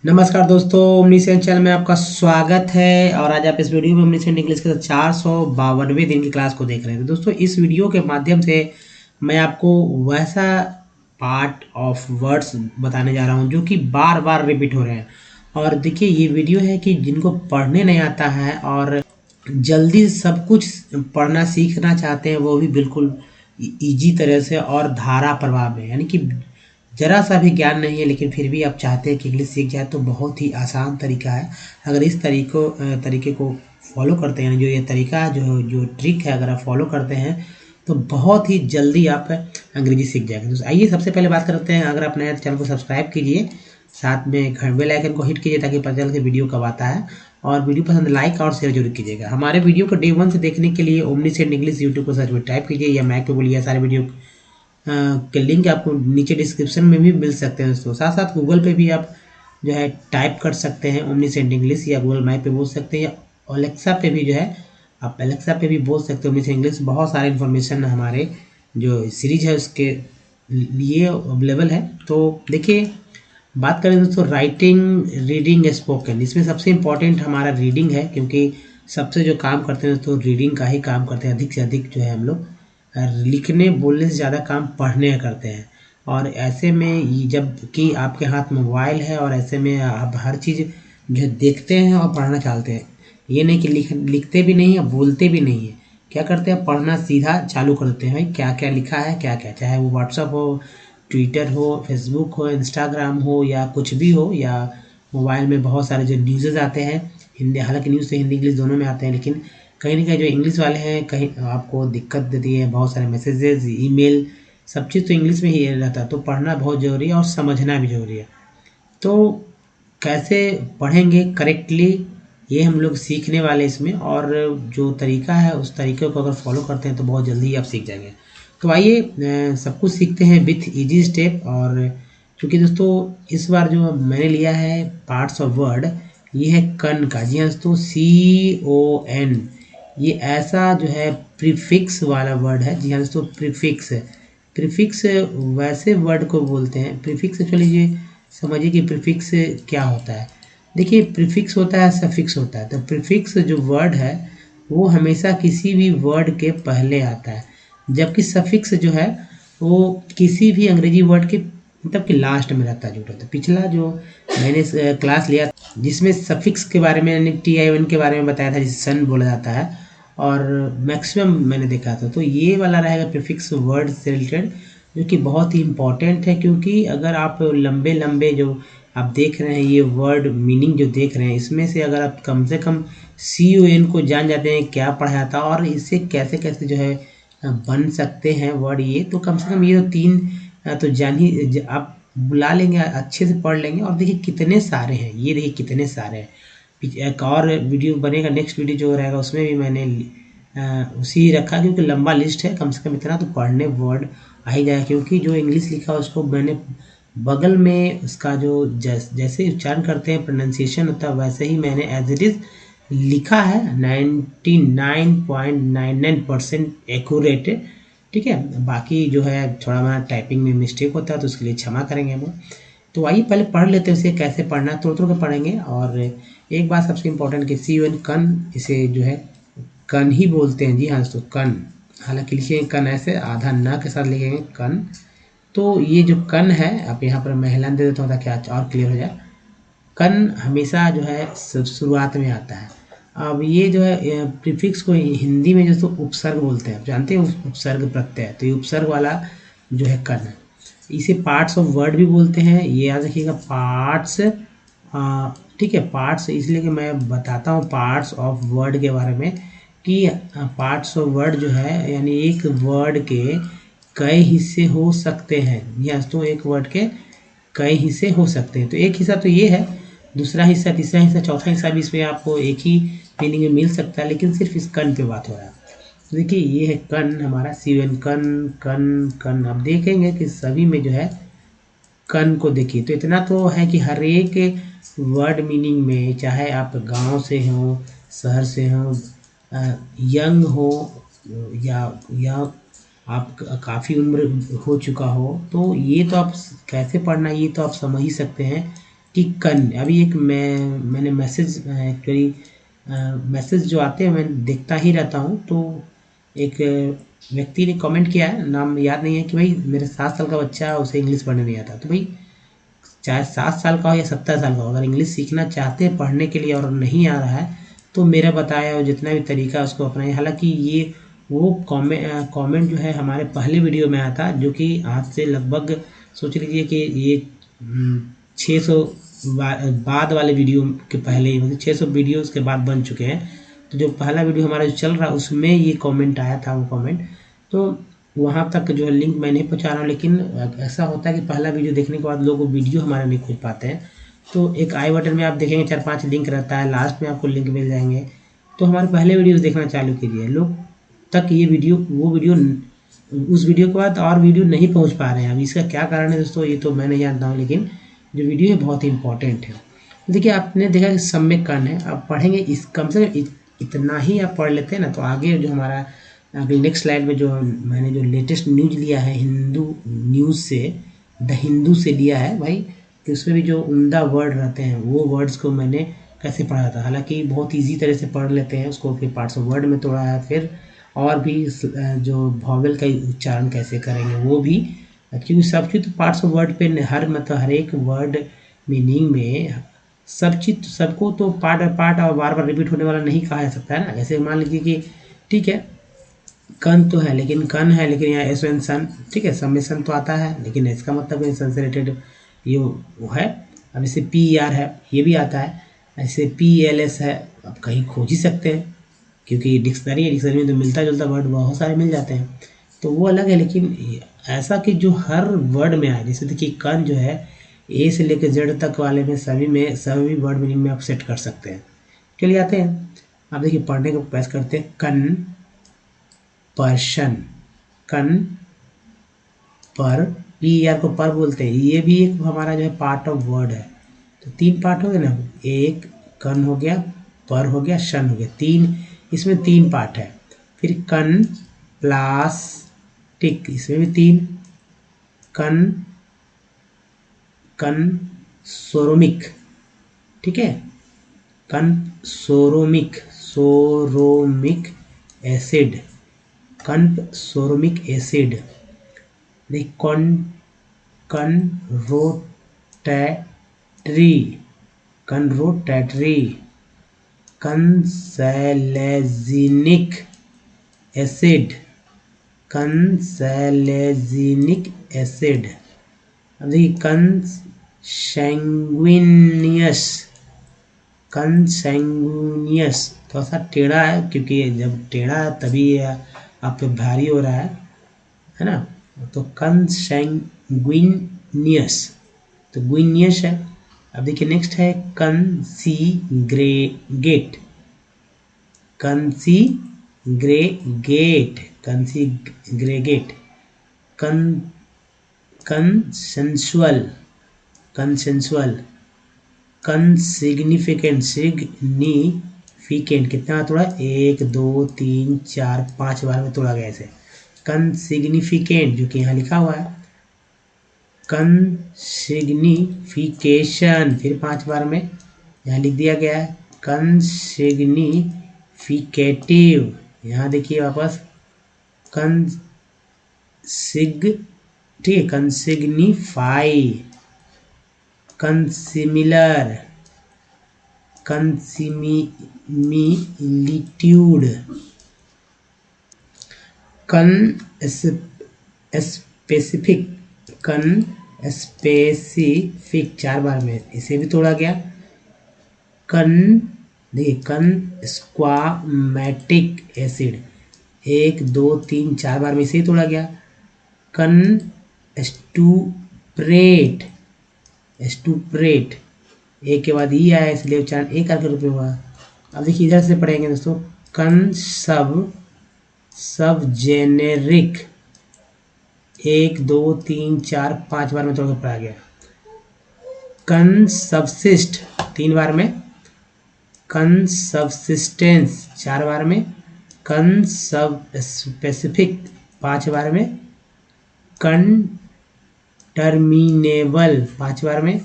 नमस्कार दोस्तों, omniscient channel में आपका स्वागत है। और आज आप इस वीडियो में ओमनीसेंट इंग्लिश के 452वें दिन की क्लास को देख रहे हैं। तो दोस्तों, इस वीडियो के माध्यम से मैं आपको वैसा पार्ट ऑफ वर्ड्स बताने जा रहा हूं जो कि बार बार रिपीट हो रहे हैं। और देखिए, ये वीडियो है कि जिनको पढ़ने नहीं आता है और जल्दी सब कुछ पढ़ना सीखना चाहते हैं, वो भी बिल्कुल इजी तरह से और धारा प्रवाह में, यानी कि ज़रा सा भी ज्ञान नहीं है लेकिन फिर भी आप चाहते हैं कि इंग्लिश सीख जाए, तो बहुत ही आसान तरीका है। अगर इस तरीके को फॉलो करते हैं, जो ये तरीका जो जो ट्रिक है, अगर आप फॉलो करते हैं तो बहुत ही जल्दी आप अंग्रेजी सीख जाएंगे। तो आइए सबसे पहले बात करते हैं। अगर आप नए हैं तो चैनल को सब्सक्राइब कीजिए, साथ में बेल आइकन को हिट कीजिए ताकि पता चले कि वीडियो कब आता है। और वीडियो पसंद लाइक और शेयर जरूर कीजिएगा। हमारे वीडियो को डे 1 से देखने के लिए ओमनीसेंट इंग्लिश यूट्यूब को सर्च में टाइप कीजिए, या मैक पे बोलिए। सारे वीडियो के लिंक आपको नीचे डिस्क्रिप्शन में भी मिल सकते हैं दोस्तों। साथ साथ गूगल पे भी आप जो है टाइप कर सकते हैं ओमनीसेंट इंग्लिश, या गूगल मैप पे बोल सकते हैं, या अलेक्सा पे भी जो है आप अलेक्सा पे भी बोल सकते हैं ओमनीसेंट इंग्लिश। बहुत सारे इन्फॉर्मेशन हमारे जो सीरीज है उसके लिए अवेलेबल है। तो देखिए, बात करें दोस्तों राइटिंग, रीडिंग, स्पोकन, इसमें सबसे इम्पोर्टेंट हमारा रीडिंग है, क्योंकि सबसे जो काम करते हैं दोस्तों रीडिंग का ही काम करते हैं। अधिक से अधिक जो है हम लोग लिखने बोलने से ज़्यादा काम पढ़ने का करते हैं। और ऐसे में जब कि आपके हाथ में मोबाइल है और ऐसे में आप हर चीज़ जो है देखते हैं और पढ़ना चाहते हैं, ये नहीं कि लिखते भी नहीं है, बोलते भी नहीं है, क्या करते हैं, पढ़ना सीधा चालू कर देते हैं। भाई क्या क्या लिखा है, क्या क्या, चाहे वो व्हाट्सअप हो, ट्विटर हो, फेसबुक हो, इंस्टाग्राम हो, या कुछ भी हो, या मोबाइल में बहुत सारे जो न्यूज़ेज़ आते हैं हिंदी, हालांकि न्यूज़ तो हिंदी इंग्लिश दोनों में आते हैं, लेकिन कहीं ना कहीं जो इंग्लिश वाले हैं कहीं आपको दिक्कत देती है। बहुत सारे मैसेजेस, ईमेल, सब चीज़ तो इंग्लिश में ही रहता है। तो पढ़ना बहुत ज़रूरी है और समझना भी ज़रूरी है। तो कैसे पढ़ेंगे करेक्टली, ये हम लोग सीखने वाले इसमें। और जो तरीका है उस तरीके को अगर फॉलो करते हैं तो बहुत जल्दी आप सीख जाएंगे। तो आइए सब कुछ सीखते हैं विथ इजी स्टेप। और क्योंकि दोस्तों इस बार जो मैंने लिया है पार्ट्स ऑफ वर्ड, ये है कन का। जी हाँ दोस्तों, CON, ये ऐसा जो है प्रीफिक्स वाला वर्ड है। जी हाँ दोस्तों, प्रीफिक्स। प्रीफिक्स वैसे वर्ड को बोलते हैं, प्रीफिक्स एक्चुअली ये समझिए कि प्रीफिक्स क्या होता है। देखिए, प्रीफिक्स होता है, सफिक्स होता है। तो प्रीफिक्स जो वर्ड है वो हमेशा किसी भी वर्ड के पहले आता है, जबकि सफिक्स जो है वो किसी भी अंग्रेजी वर्ड के मतलब कि लास्ट में रहता है, जुड़ा था। पिछला जो मैंने क्लास लिया जिसमें सफिक्स के बारे में, यानी TION के बारे में बताया था, जिसे सन बोला जाता है, और मैक्सिमम मैंने देखा था। तो ये वाला रहेगा प्रीफिक्स वर्ड से रिलेटेड, जो कि बहुत ही इम्पॉर्टेंट है। क्योंकि अगर आप लंबे लंबे जो आप देख रहे हैं ये वर्ड मीनिंग जो देख रहे हैं, इसमें से अगर आप कम से कम CON को जान जाते हैं क्या पढ़ाया था और इससे कैसे कैसे जो है बन सकते हैं वर्ड, ये तो कम से कम ये तो तीन तो जान ही आप बुला लेंगे, अच्छे से पढ़ लेंगे। और देखिए कितने सारे हैं, ये देखिए कितने सारे हैं। एक और वीडियो बनेगा, नेक्स्ट वीडियो जो रहेगा उसमें भी मैंने उसी रखा, क्योंकि लंबा लिस्ट है। कम से कम इतना तो पढ़ने वर्ड आ ही जाएगा, क्योंकि जो इंग्लिश लिखा है उसको मैंने बगल में उसका जो जैसे उच्चारण करते हैं, प्रोनाउंसिएशन होता है, वैसे ही मैंने एज इट इज़ लिखा है। 99.99% एक्यूरेट, ठीक है। बाकी जो है थोड़ा हमारा टाइपिंग में मिस्टेक होता है, तो उसके लिए क्षमा करेंगे हम लोग। तो आइए पहले पढ़ लेते हैं उसे, कैसे पढ़ना है तोड़ तोड़ के पढ़ेंगे। और एक बात सबसे इम्पोर्टेंट कि CON कन, इसे जो है कन ही बोलते हैं। जी हाँ दोस्तों, कन। हालांकि लिखेंगे कन ऐसे, आधा न के साथ लिखेंगे कन। तो ये जो कन है, आप यहाँ पर मैं हेलन दे देता हूँ ताकि और क्लियर हो जाए। कन हमेशा जो है शुरुआत में आता है। अब ये जो है प्रीफिक्स को हिंदी में जो उपसर्ग बोलते हैं, आप जानते हैं उपसर्ग प्रत्यय, तो ये उपसर्ग वाला जो है कन है। इसे पार्ट्स ऑफ वर्ड भी बोलते हैं, ये याद रखिएगा, पार्ट्स। ठीक है, पार्ट्स इसलिए कि मैं बताता हूँ पार्ट्स ऑफ वर्ड के बारे में, कि पार्ट्स ऑफ वर्ड जो है यानी एक वर्ड के कई हिस्से हो सकते हैं। यस, तो एक वर्ड के कई हिस्से हो सकते हैं। तो एक हिस्सा तो ये है, दूसरा हिस्सा, तीसरा हिस्सा, चौथा हिस्सा भी इसमें आपको एक ही मीनिंग में मिल सकता है, लेकिन सिर्फ इस कन पे बात हो रहा है। तो देखिए ये है कन हमारा, CON कन कन कन। अब देखेंगे कि सभी में जो है कन को देखिए, तो इतना तो है कि हर एक वर्ड मीनिंग में, चाहे आप गांव से हो, शहर से हो, यंग हो, या आप काफ़ी उम्र हो चुका हो, तो ये तो आप कैसे पढ़ना, ये तो आप समझ ही सकते हैं कि कन, अभी एक मैंने मैसेज एक्चुअली मैसेज जो आते हैं मैं देखता ही रहता हूँ, तो एक व्यक्ति ने कमेंट किया है, नाम याद नहीं है, कि भाई मेरे 7 साल का बच्चा, उसे इंग्लिश पढ़ने नहीं आता। तो भाई चाहे 7 साल का हो या 70 साल का हो, अगर इंग्लिश सीखना चाहते हैं पढ़ने के लिए और नहीं आ रहा है, तो मेरा बताया हुआ जितना भी तरीका है उसको अपनाएं। हालांकि ये वो कमेंट जो है हमारे पहले वीडियो में आया था, जो कि आज से लगभग सोच लीजिए कि ये 600 बाद वाले वीडियो के पहले ही, मतलब 600 वीडियोस के बाद बन चुके हैं। तो जो पहला वीडियो हमारा जो चल रहा है उसमें ये कमेंट आया था, वो कमेंट, तो वहाँ तक जो है लिंक मैं नहीं पहुँचा रहा हूँ। लेकिन ऐसा होता है कि पहला वीडियो देखने के बाद लोग वीडियो हमारा नहीं खोज पाते हैं। तो एक आई बटन में आप देखेंगे 4-5 लिंक रहता है, लास्ट में आपको लिंक मिल जाएंगे। तो हमारे पहले वीडियोस देखना चालू कीजिए। लोग तक ये वीडियो, वो वीडियो, उस वीडियो के बाद और वीडियो नहीं पहुंच पा रहे हैं। अब इसका क्या कारण है दोस्तों, ये तो मैं नहीं जानता हूँ, लेकिन जो वीडियो है बहुत ही इंपॉर्टेंट है। देखिए आपने देखा कि सम्यक कर्ण है, अब पढ़ेंगे इस, कम से कम इतना ही आप पढ़ लेते हैं ना, तो आगे जो हमारा अगले नेक्स्ट स्लाइड में जो मैंने जो लेटेस्ट न्यूज लिया है हिंदू न्यूज़ से, द हिंदू से लिया है भाई, कि उसमें भी जो उम्दा वर्ड रहते हैं वो वर्ड्स को मैंने कैसे पढ़ा था। हालांकि बहुत इजी तरह से पढ़ लेते हैं उसको, फिर पार्ट्स ऑफ वर्ड में तोड़ा है, फिर और भी जो वॉवेल का उच्चारण कैसे करेंगे वो भी, क्योंकि सब चीज़ तो पार्ट्स ऑफ वर्ड पे हर, मतलब हर एक वर्ड मीनिंग में सब चीज़ सबको तो पार्ट पार्ट और बार बार रिपीट होने वाला नहीं कहा जा सकता है ना। जैसे मान लीजिए कि ठीक है कन तो है, लेकिन कन है, लेकिन यहाँ एस एन सन, ठीक है, समेसन तो आता है, लेकिन इसका मतलब सन से रिलेटेड ये वो है। अब जैसे पी आर है, ये भी आता है, ऐसे पी एल एस है, अब कहीं खोज ही सकते हैं क्योंकि डिक्शनरी है, डिक्शनरी में तो मिलता जुलता वर्ड बहुत सारे मिल जाते हैं, तो वो अलग है। लेकिन ऐसा कि जो हर वर्ड में आए, जैसे देखिए कन जो है ए से लेकर जेड तक वाले में सभी वर्ड मीनिंग में आप सेट कर सकते हैं। चलिए आते हैं, आप देखिए पढ़ने का प्रयास करते हैं। कन, पर्शन, कन पर, पी आर को पर बोलते हैं, ये भी एक हमारा जो है पार्ट ऑफ वर्ड है। तो 3 पार्ट हो गए ना, एक कन हो गया, पर हो गया, शन हो गया, 3, इसमें 3 पार्ट है। फिर कन प्लास्टिक, इसमें भी 3, कन, कन सोरोमिक, ठीक है, कन सोरोमिक, सोरोमिक एसिड, कन सोरोमिक एसिड, कन कनरोटैटरी, कनरोटैटरी, कंसैलेजिनिक एसिड, कंसैलेजिनिक एसिड। अब देखिए कंसैंग्विनियस, कंसैंग्विनियस थोड़ा सा टेढ़ा है, क्योंकि जब टेढ़ा है तभी आप पे भारी हो रहा है ना। तो कंसैंग्विनियस, तो ग्विनियस है। अब देखिए नेक्स्ट है कंसीग्रेगेट, कंसीग्रेगेट, कंसीग्रेगेट, कन कंसेंसुअल, कंसेंसुअल, कंसिग्निफिकेंट, सिग्निफिकेंट, कितना तोड़ा, 1 2 3 4 5 बार में तोड़ा गया ऐसे। कंसिग्निफिकेंट जो कि यहाँ लिखा हुआ है, कंसिग्निफिकेशन, फिर 5 बार में यहाँ लिख दिया गया है। कंसिग्निफिकेटिव, यहाँ देखिए वापस कंसिग, ठीक है, कंसिग्निफाई, कंसिमिलर, कंसिमिलिट्यूड, कन स्पेसिफिक, कन स्पेसिफिक 4 बार में इसे भी तोड़ा गया। कन, देखिए कन स्क्वामेटिक एसिड, 1 2 3 4 बार में इसे ही तोड़ा गया। कन स्टूप्रेट, स्टूप्रेट, एक के बाद ई आया इसलिए उच्चारण एक के रूप में हुआ। अब देखिए इधर से पढ़ेंगे दोस्तों, कन सब जेनेरिक, 1 2 3 4 5 बार में तोड़ कर पढ़ा गया। कन सबसिस्ट 3 बार में, कन सबसिस्टेंस 4 बार में, कन सब स्पेसिफिक 5 बार में, कन टर्मिनेबल 5 बार में,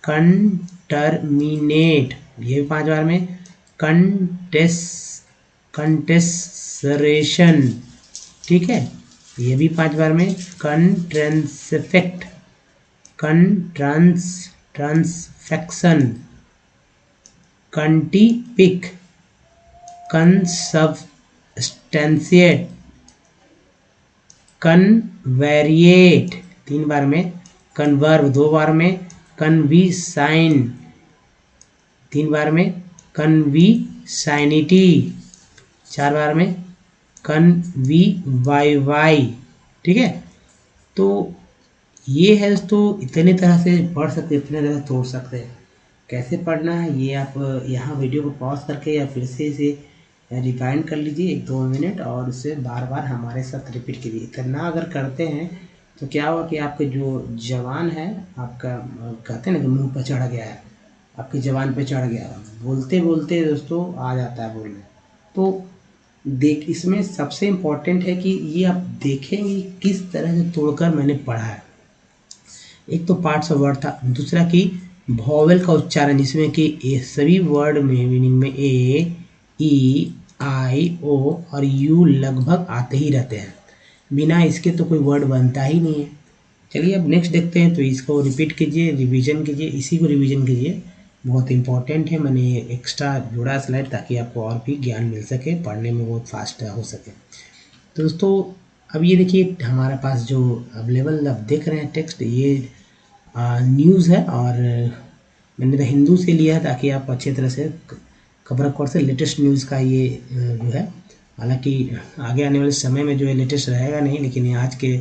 कन टर्मिनेट, ये भी 5 बार में। कंटेसरेशन, ठीक है, ये भी 5 बार में। कंट्रांसफेक्ट, ट्रांसफेक्शन, कंटीपिक, कंसब्सटेंशिएट, कन्वेरिएट 3 बार में। कन्वर्ब 2 बार में। कन्वीसाइन 3 बार में। कन्वीसाइनिटी 4 बार में। कन्वीवाई, ठीक है। तो ये है दोस्तों, इतने तरह से पढ़ सकते हैं, इतने तरह से तोड़ सकते हैं। कैसे पढ़ना है ये आप यहाँ वीडियो को पॉज करके या फिर से इसे रिवाइंड कर लीजिए 1-2 मिनट, और उसे बार बार हमारे साथ रिपीट कीजिए। इतना अगर करते हैं तो क्या हुआ कि आपके जो जवान है आपका, कहते हैं ना कि मुंह पर चढ़ गया है, आपकी जवान पे चढ़ गया, बोलते बोलते दोस्तों आ जाता है बोलने। तो इसमें सबसे इम्पोर्टेंट है कि ये आप देखेंगे किस तरह से तोड़कर मैंने पढ़ा है। एक तो पार्ट्स ऑफ वर्ड था, दूसरा कि वॉवेल का उच्चारण, जिसमें कि सभी वर्ड में मीनिंग में ए, ई, आई, ओ और यू लगभग आते ही रहते हैं, बिना इसके तो कोई वर्ड बनता ही नहीं है। चलिए अब नेक्स्ट देखते हैं। तो इसको रिपीट कीजिए, रिवीजन कीजिए, इसी को रिवीजन कीजिए, बहुत इंपॉर्टेंट है। मैंने एक्स्ट्रा जोड़ा स्लाइड ताकि आपको और भी ज्ञान मिल सके, पढ़ने में बहुत फास्ट हो सके। तो दोस्तों अब ये देखिए हमारे पास जो अवेलेबल आप देख रहे हैं टेक्स्ट, ये न्यूज़ है, और मैंने द हिंदू से लिया है ताकि आप अच्छी तरह से खबर अखबार से लेटेस्ट न्यूज़ का ये जो है, हालांकि आगे आने वाले समय में जो है लेटेस्ट रहेगा नहीं, लेकिन ये आज के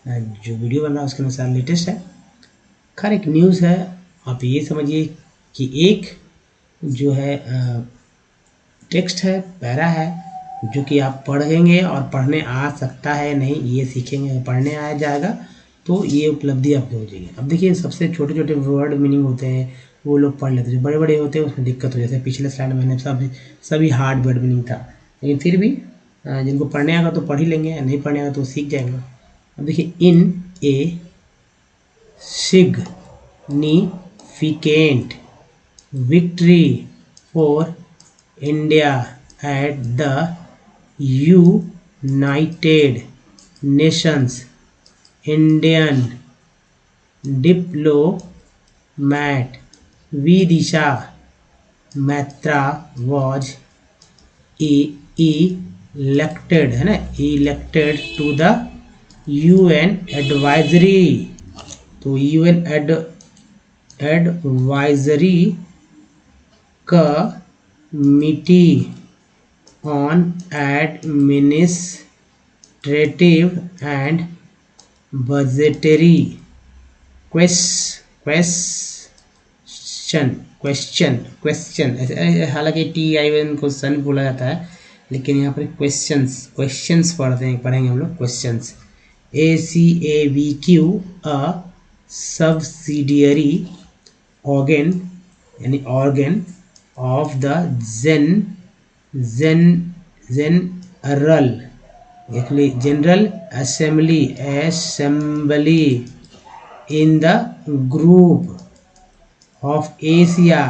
जो वीडियो बन रहा है उसके अनुसार लेटेस्ट है। खैर एक न्यूज़ है, आप ये समझिए कि एक जो है टेक्स्ट है, पैरा है, जो कि आप पढ़ेंगे और पढ़ने आ सकता है नहीं, ये सीखेंगे, पढ़ने आ जाएगा तो ये उपलब्धि आपकी हो जाएगी। अब देखिए सबसे छोटे छोटे वर्ड मीनिंग होते हैं वो लोग पढ़ लेते हैं, जो बड़े बड़े होते हैं उसमें दिक्कत हो, जैसे पिछले स्लाइड में मैंने सभी हार्ड वर्ड मीनिंग था, लेकिन फिर भी जिनको पढ़ने आएगा तो पढ़ ही लेंगे, नहीं पढ़ने आएगा तो सीख जाएंगे। अब देखिए in a significant victory for India at the united nations, Indian diplomat Vidisha Maitra was elected, है ना, elected to the UN advisory. तो UN advisory committee on administrative and budgetary question, हालांकि TIN को सन बोला जाता है, लेकिन यहाँ पर क्वेश्चंस पढ़ेंगे हम लोग questions. ACAVQ a subsidiary organ, यानी organ of the general assembly in the group of Asia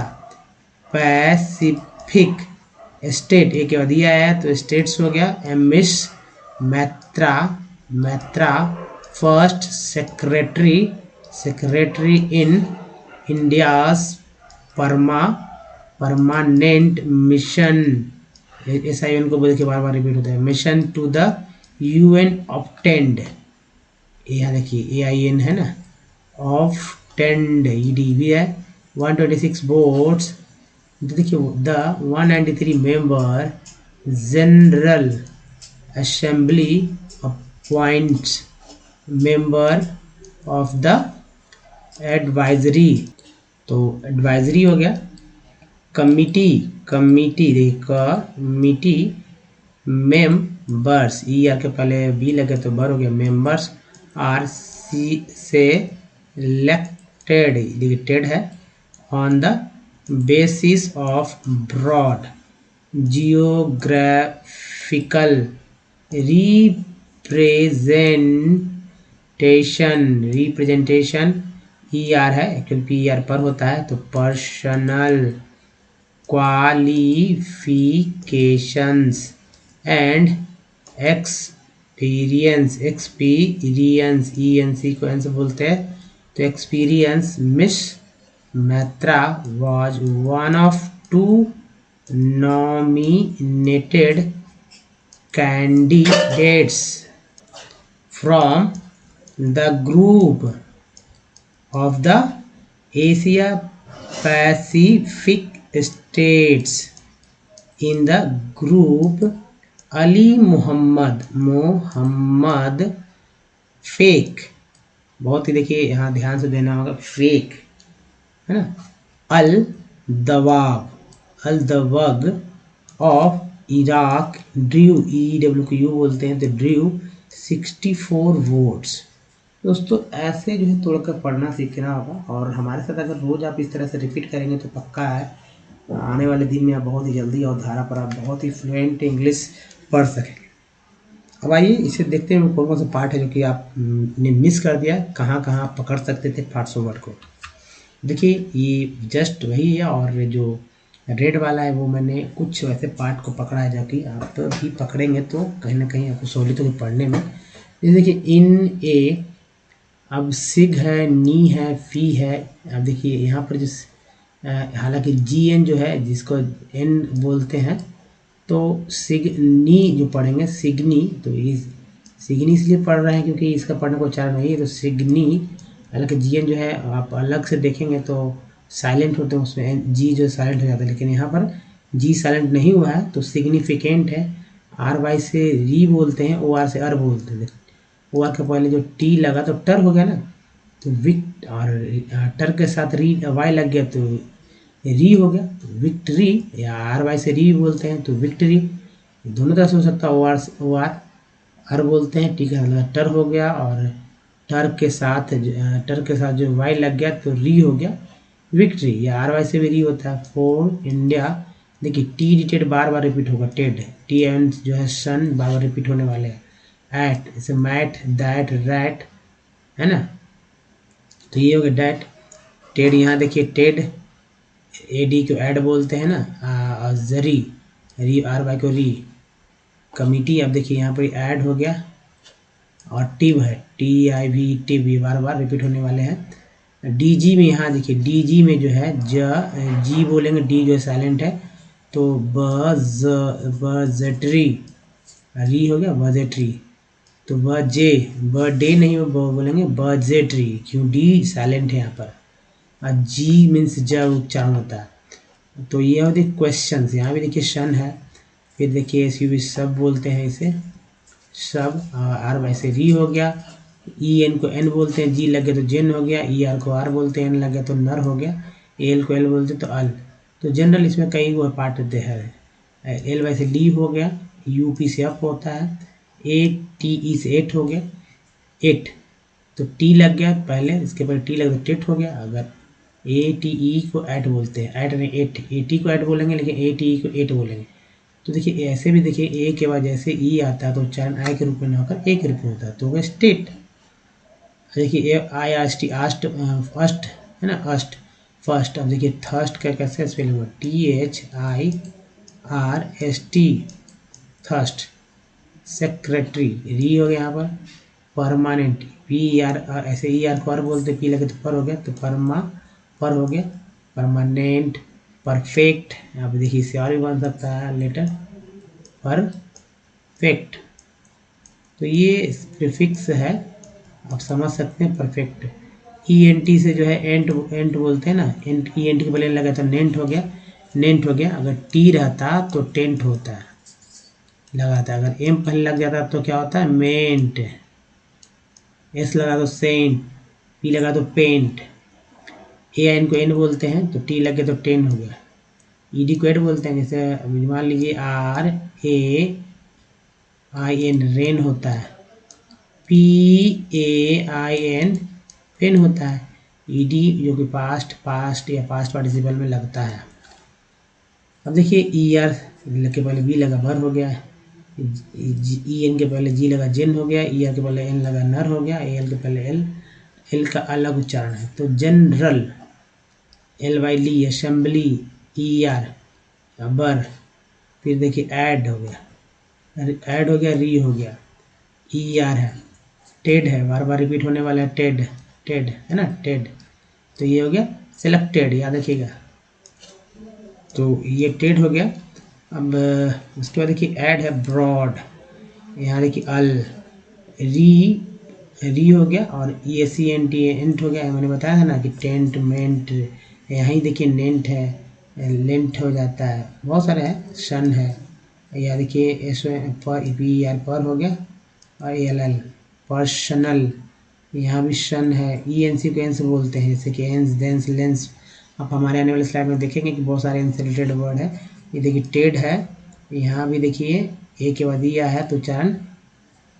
Pacific state, एक दिया है तो स्टेट्स हो गया। MS Maitra first secretary in India's permanent mission, SIN को बोल के बार बार रिपीट होता है, mission to the UN obtained, यहाँ देखिए AIN है ना, ऑब्टेंड ED भी है। 126 वोट्स, देखिए the 193 member general assembly appoints member of the advisory, तो एडवाइजरी हो गया। कमिटी मेंबर्स, ER के पहले B लगे तो बर हो गया, मेंबर्स आर से इलेक्टेड है on the basis of broad geographical representation E R है, एक्चुअली पी आर पर होता है, तो personal qualifications and experience E N C को एन से बोलते हैं, तो experience Miss Maitra was one of 2 nominated candidates from the group of the Asia Pacific states. In the group, Ali Mohammad fake, बहुत ही देखिए यहाँ ध्यान से देना होगा, फेक है ना, अल दवाग of Iraq drew, E W को यू बोलते हैं, तो ड्रू 64 वोट्स। दोस्तों ऐसे जो है तोड़कर पढ़ना सीखना होगा, और हमारे साथ अगर रोज़ आप इस तरह से रिपीट करेंगे तो पक्का है आने वाले दिन में आप बहुत ही जल्दी और धारा पर आप बहुत ही फ्लुएंट इंग्लिश पढ़ सकेंगे। अब आइए इसे देखते हैं कौन कौन सा पार्ट है जो कि आपने मिस कर दिया, कहाँ कहाँ आप पकड़ सकते थे पार्ट्स ऑफ वर्ड को। देखिए ये जस्ट वही है, और जो रेड वाला है वो मैंने कुछ वैसे पार्ट को पकड़ा है जो कि आप भी पकड़ेंगे तो कहीं ना कहीं आपको सहूलियत होगी पढ़ने में। जैसे देखिए इन ए, अब सिग है, नी है, फी है। अब देखिए यहाँ पर जिस हालांकि जी एन जो है जिसको एन बोलते हैं, तो सिगनी जो पढ़ेंगे सिगनी, तो इस सिगनी इसलिए पढ़ रहे हैं क्योंकि इसका पढ़ने को उच्चारण नहीं है, तो सिगनी। हालांकि जी एन जो है आप अलग से देखेंगे तो साइलेंट होते हैं, उसमें जी जो साइलेंट हो जाता है, लेकिन यहाँ पर जी साइलेंट नहीं हुआ है, तो सिग्निफिकेंट है। आर वाई से री बोलते हैं, ओ आर से अर बोलते हैं। ओ आर के पहले जो टी लगा तो टर हो गया ना, तो विक्ट, और टर के साथ री वाई लग गया तो री हो गया, तो विक्ट्री, या आर वाई से री बोलते हैं तो विक्ट्री, दोनों तरह से हो सकता है। ओ आर अर बोलते हैं, ठीक है, टर हो गया, और टर के साथ जो वाई लग गया तो री हो गया, विक्ट्री, या आर वाई से भी री होता है। फॉर इंडिया, देखिए टी डी टेड बार बार रिपीट होगा, टेड टी एंड जो है सन बार बार रिपीट होने वाले हैं। एट जैसे मैट, दैट, रैट, है ना, तो ये हो गया डैट। टेड, यहाँ देखिए टेड, ए डी को ऐड बोलते हैं ना, जरी, री आर वाई को री। कमिटी, अब देखिए यहाँ पर ऐड हो गया, और टिव है, टी आई वी टिव, ये बार बार रिपीट होने वाले हैं। डी जी में, यहाँ देखिए डी जी में जो है जी बोलेंगे, डी जो है साइलेंट है, तो बजटरी, री हो गया बजटरी, तो बर्थडे नहीं बोलेंगे, बजटरी, क्यों डी साइलेंट है यहाँ पर। जी मीन्स जब उच्चारण होता है, तो ये होते क्वेश्चन, यहाँ भी देखिए शन है, फिर देखिए एस यू सब बोलते हैं इसे, सब, आर वाई से री हो गया, ई एन को एन बोलते हैं, जी लगे तो जेन हो गया, ई आर को आर बोलते हैं, एन लगे तो नर हो गया, एल को एल बोलते तो अल। तो जनरल इसमें कई वो पार्ट होते हैं, एल वाई से डी हो गया, यू पी से अप होता है, ए टी ई से एट हो गया, एट, तो टी लग गया पहले, इसके बाद टी लग गया टेट हो गया। अगर ए टी ई को ऐट बोलते हैं, ऐट नहीं एट, ए टी को ऐट बोलेंगे लेकिन ए टी ई को एट बोलेंगे। तो देखिए ऐसे भी देखिए ए के बाद जैसे ई आता है तो उच्चारण आई के रूप में ना होकर ए के रूप में होता है, तो होगा स्टेट। देखिए आई आस्ट, आस्ट, फर्स्ट है ना, अस्ट, फर्स्ट। अब देखिए थर्स्ट का कैसे स्पेलिंग हुआ, T H I R S T, thirst. Secretary, री हो गया यहाँ पर, परमानेंट, पी आर, ऐसे ई आर को आर बोलते, पी लगे तो पर हो गया, तो पर हो गया, परमानेंट। परफेक्ट, यहाँ पे देखिए इससे और भी बन सकता है लेटर, परफेक्ट, तो ये प्रीफिक्स है, आप समझ सकते हैं, परफेक्ट। ई एन टी से जो है एंट बोलते हैं ना, एंट, ई एन टी के पहले लगा तो नेंट हो गया, नेंट हो गया। अगर टी रहता तो टेंट होता है, लगाता, अगर एम पहले लग जाता तो क्या होता है, मेंट। एस लगा तो सेंट, पी लगा तो पेंट, ए एन को एन बोलते हैं, तो टी लगे तो टेन हो गया। ई डी को एड बोलते हैं, जैसे मान लीजिए R A I N, rain होता है, P A I N pain होता है, ई डी जो कि पास्ट या पास्ट पार्टिसिपल में लगता है। अब देखिए ई आर के पहले बी लगा भर हो गया, ई एन के पहले जी लगा जेन हो गया, ई आर के पहले एन लगा नर हो गया, ए एल के पहले एल एल का अलग उच्चारण है। तो जनरल, LYL, असेंबली, ER, बर, फिर देखिए ऐड हो गया, री हो गया, ER है, टेड है, बार बार रिपीट होने वाला है, टेड टेड है ना, टेड। तो ये हो गया सिलेक्टेड, याद रखिएगा। तो ये टेड हो गया। अब उसके बाद देखिए ऐड है, ब्रॉड, यहाँ देखिए अल, री हो गया, और ESENT एंट हो गया। मैंने बताया था ना कि टेंट मेंट, यहाँ देखिए नेंट है, लेंट हो जाता है, बहुत सारे हैं, सन है, या देखिए एस पर, PER पर हो गया, और ELL पर्सनल, यहाँ भी सन है, ENC को एंस बोलते हैं, जैसे कि एंस, देंस, लेंस। आप हमारे आने वाले स्लाइड में देखेंगे कि बहुत सारे इनसे रिलेटेड वर्ड है। ये देखिए टेड है, यहाँ भी देखिए ए के बाद या है, तो उच्चारण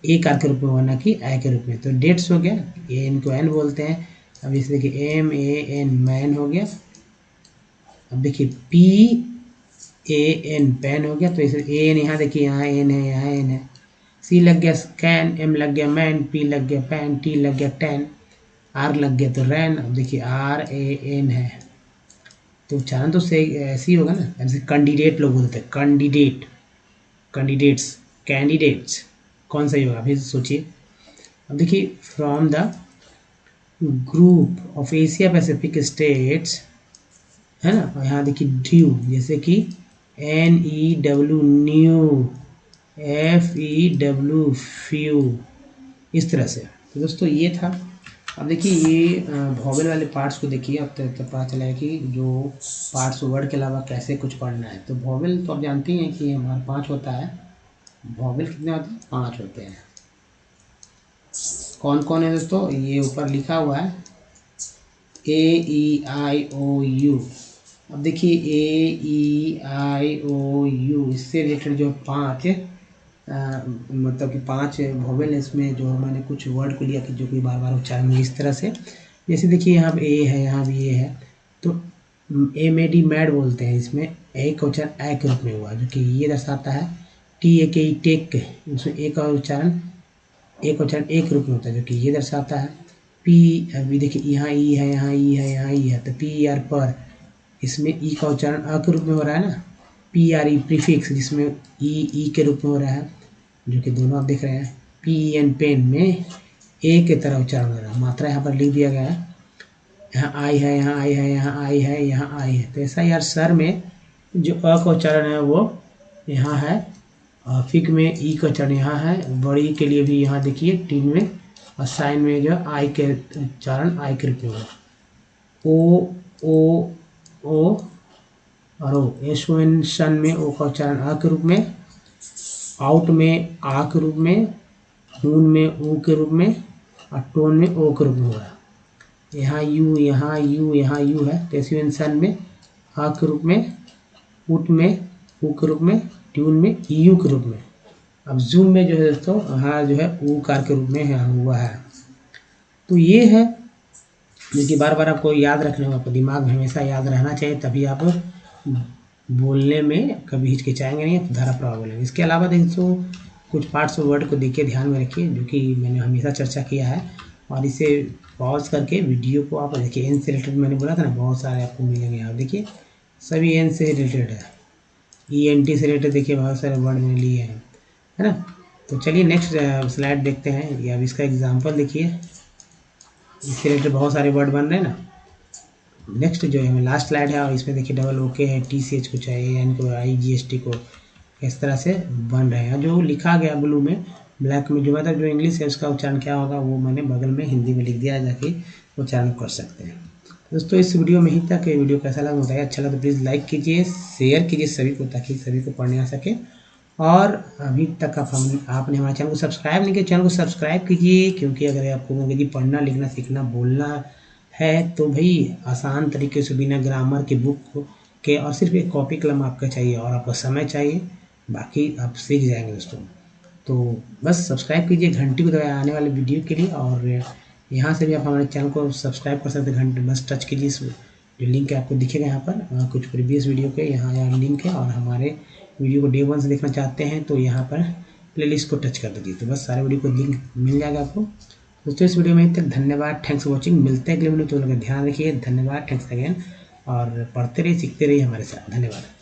ए कार के रूप में होना कि ए के रूप में। तो डेट्स हो गया, ये इनको एन बोलते हैं। अब इसे देखिए MAN, मैन हो गया। अब देखिए PAN, पैन हो गया। तो इसे एन, यहाँ देखिए यहाँ एन है, यहाँ एन है। C लग गया स्कैन, M लग गया मैन, P लग गया पैन, T लग गया टैन, R लग गया तो रैन। अब देखिए RAN है, तो उच्चारण तो सही ऐसे ही होगा ना। जैसे कैंडिडेट लोग बोलते हैं, कैंडिडेट, कैंडिडेट्स, कैंडिडेट्स, कौन सही होगा फिर सोचिए। अब देखिए from the group of Asia Pacific states, है ना। और यहाँ देखिए ड्यू, जैसे कि NEW, न्यू, FEW, फ्यू, इस तरह से। तो दोस्तों ये था। अब देखिए ये वॉवेल वाले पार्ट्स को देखिए, अब तक पता चला है कि जो पार्ट्स वर्ड के अलावा कैसे कुछ पढ़ना है। तो वॉवेल तो आप जानते हैं कि हमारा 5 होता है। वॉवेल कितने होते हैं? 5 होते हैं। कौन कौन है दोस्तों? ये ऊपर लिखा हुआ है AEIOU। अब देखिए AEIOU, इससे रिलेटेड जो 5 मतलब कि 5 वॉवेल है, इसमें जो मैंने कुछ वर्ड को लिया कि जो कि बार बार उच्चारण में इस तरह से। जैसे देखिए यहाँ पे ए है, यहाँ भी ए है, तो MAD, मैड बोलते हैं। इसमें ए का उच्चारण ए के रूप में हुआ, जो कि ये दर्शाता है। TAKE, टेक, उसमें ए का उच्चारण एक एक रूप में होता है, जो कि ये दर्शाता है। P, अभी देखिए यहाँ ई है, यहाँ ई है, यहाँ ई है, तो PER पर, इसमें ई का उच्चारण अ के रूप में हो रहा है ना। PRE, प्रीफिक्स, जिसमें ई के रूप में हो रहा है, जो कि दोनों आप देख रहे हैं। PEN, पेन, में ए के तरह उच्चारण हो रहा है। मात्रा यहाँ पर लिख दिया गया है, यहाँ आई है, यहाँ आई है, यहाँ आई है, यहाँ आई है। तो ऐसा यार सर में जो अ का उच्चारण है वो यहाँ है, फिक में ई का उच्चारण यहाँ है, बड़ी के लिए भी यहाँ देखिए टीन में, और साइन में जो आई के उच्चारण आई के रूप में होगा। ओ और ओ, एन, सन में ओ का उच्चारण अ के रूप में, आउट में आ के रूप में, नून में ऊ के रूप में, और टोन में ओ के रूप में होगा। यहाँ यू, यहाँ यू, यहाँ यू है, तो एन, सन में आ के रूप में, उट में ऊ के रूप में, ट्यून में यू के रूप में। अब जूम में जो है दोस्तों, हाँ जो है ऊ कार के रूप में है, हुआ है। तो ये है जो कि बार बार आपको याद रखना होगा, आपको दिमाग में हमेशा याद रहना चाहिए, तभी आप बोलने में कभी हिचकिचाएंगे नहीं, धाराप्रवाह बोलेंगे। इसके अलावा दोस्तों कुछ पार्ट्स ऑफ वर्ड को देखिए, ध्यान में रखिए, जो कि मैंने हमेशा चर्चा किया है। और इसे पॉज करके वीडियो को आप देखिए। एन से रिलेटेड मैंने बोला था ना, बहुत सारे आपको मिलेंगे। आप देखिए सभी एन से रिलेटेड है। ENT से रिलेटेड देखिए बहुत सारे वर्ड मैंने लिए हैं, है ना। तो चलिए नेक्स्ट स्लाइड देखते हैं, या अब इसका एग्जांपल देखिए। इससे रिलेटेड बहुत सारे वर्ड बन रहे हैं ना। नेक्स्ट जो है लास्ट स्लाइड है, और इसमें देखिए डबल ओके है, TCH को चाहिए, AN को, IGST को, इस तरह से बन रहे हैं। जो लिखा गया ब्लू में, ब्लैक में, जो मतलब जो इंग्लिश है उसका उच्चारण क्या होगा वो मैंने बगल में हिंदी में लिख दिया, जाके उच्चारण कर सकते हैं। दोस्तों इस वीडियो में ही तक। ये वीडियो कैसा लगा बताइए, अच्छा लगा तो प्लीज़ लाइक कीजिए, शेयर कीजिए सभी को, ताकि सभी को पढ़ने आ सके। और अभी तक आपने हमारे चैनल को सब्सक्राइब नहीं किया, चैनल को सब्सक्राइब कीजिए, क्योंकि अगर आपको यदि पढ़ना, लिखना, सीखना, बोलना है तो भाई आसान तरीके से, बिना ग्रामर के बुक के, और सिर्फ एक कॉपी कलम आपका चाहिए, और आपका समय चाहिए, बाकी आप सीख जाएंगे दोस्तों। तो बस सब्सक्राइब कीजिए, घंटी को दबाएं आने वाले वीडियो के लिए, और यहाँ से भी आप हमारे चैनल को सब्सक्राइब कर सकते हैं। घंटे बस टच कीजिए, इस जो लिंक है आपको दिखेगा यहाँ पर, कुछ प्रीवियस वीडियो के यहाँ लिंक है, और हमारे वीडियो को डे 1 से देखना चाहते हैं तो यहाँ पर प्लेलिस्ट को टच कर दीजिए, तो बस सारे वीडियो को लिंक मिल जाएगा आपको। दोस्तों इस वीडियो में यहीं तक, धन्यवाद, थैंक्स फॉर वॉचिंग। मिलते हैं अगले वीडियो, तो लोग ध्यान रखिए, धन्यवाद, थैंक्स अगेन। और पढ़ते रहिए, सीखते रहिए हमारे साथ। धन्यवाद।